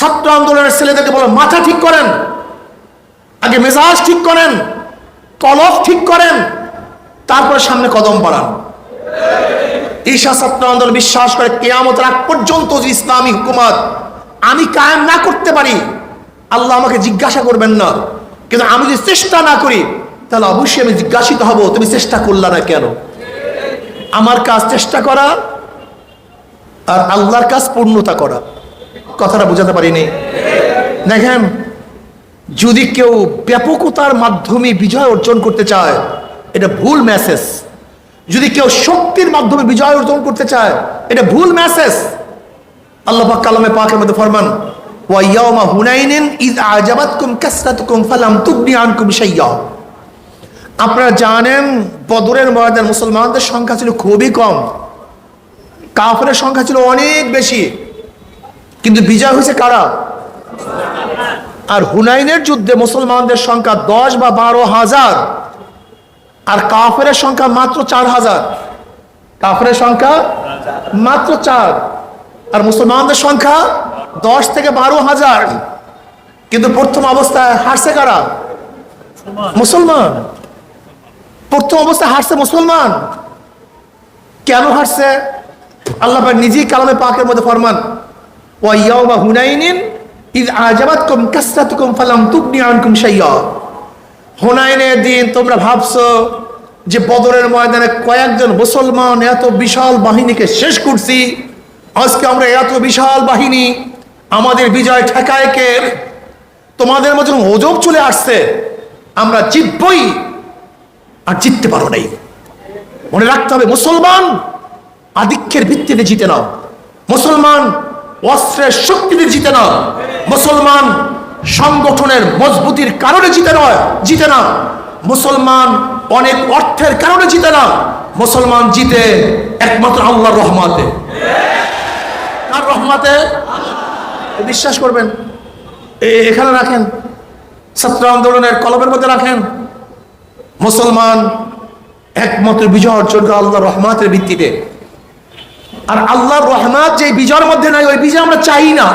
ছাত্র আন্দোলনের ছেলেদেরকে বলো মাথা ঠিক করেন, আগে মেজাজ ঠিক করেন, কলব ঠিক করেন, তারপর সামনে কদম বাড়ান। ঈশা ছাত্র আন্দোলন বিশ্বাস করে কিয়ামতের আগ পর্যন্ত যে ইসলামী হুকুমত আমি কায়েম না করতে পারি, আল্লাহ আমাকে জিজ্ঞাসা করবেন না, কিন্তু আমি যদি চেষ্টা না করি তাহলে অবশ্যই আমি জিজ্ঞাসিত হব, তুমি চেষ্টা করলা না কেন? আমার কাজ চেষ্টা করা, আর আল্লাহর কাজ পূর্ণতা করা। কথাটা বোঝাতে পারিনি? দেখেন, যদি কেউ ব্যাপকতার মাধ্যমে বিজয় অর্জন করতে চায়, এটা ভুল মেসেজ। যদি কেউ শক্তির মাধ্যমে বিজয় অর্জন করতে চায়, এটা ভুল মেসেজ। আল্লাহ পাক কালামে পাকের মধ্যে ফরমান, ওয়া ইয়াউমা হুনাইনিন ইয আজাবাতকুম কাসরাতুকুম ফালাম তুগনি আনকুম শাইয়্যা। আপনারা জানেন বদরের ময়দানে মুসলমানদের সংখ্যা ছিল খুবই কম, কাফেরের সংখ্যা ছিল অনেক বেশি, কিন্তু বিজয় হয়েছে কারা? আর হুনাইনের যুদ্ধে মুসলমানদের সংখ্যা 10 বা 12,000, আর কাফেরের সংখ্যা মাত্র 4,000। কাফেরের সংখ্যা মাত্র 4, আর মুসলমানদের সংখ্যা 10 থেকে 12,000। কিন্তু প্রথম অবস্থায় হারছে কারা? মুসলমান। প্রথম অবস্থায় হারছে মুসলমান। কেন হারছে? আল্লাহ পাক নিজেই কালামে পাকের মধ্যে ফরমান, ওয়া ইয়াউমা হুনাইনিন ইয আজাবাতকুম কাসরাতুকুম ফালাম তুগনি আনকুম শাইয়্যা। হুনাইনের দিন তোমরা ভাবছো যে বদরের ময়দানে কয়েকজন মুসলমান এত বিশাল বাহিনীকে শেষ করছি, আজকে আমরা এত বিশাল বাহিনী, আমাদের বিজয় ঠেকায় কে? তোমাদের মধ্যে অজব চলে আসছে, আমরা জিতবই, আর জিততে পারো নাই। মনে রাখতে হবে, মুসলমান আধিক্যের ভিত্তিতে জিতে না, মুসলমান অস্ত্রের শক্তিতে জিতে না, মুসলমান সংগঠনের মজবুতির কারণে জিতে না, মুসলমান অনেক অর্থের কারণে জিতে না, মুসলমান জিতে একমাত্র আল্লাহর রহমতে। কার রহমতে? বিশ্বাস করবেন, এখানে রাখেন, ছাত্র আন্দোলনের কলমের মধ্যে রাখেন, মুসলমান একমাত্র বিজয় অর্জন করে আল্লাহর রহমতের ভিত্তিতে। আর আল্লাহর রহমত যে বিজয়ের মধ্যে নাই, ওই বিজয় আমরা চাই না।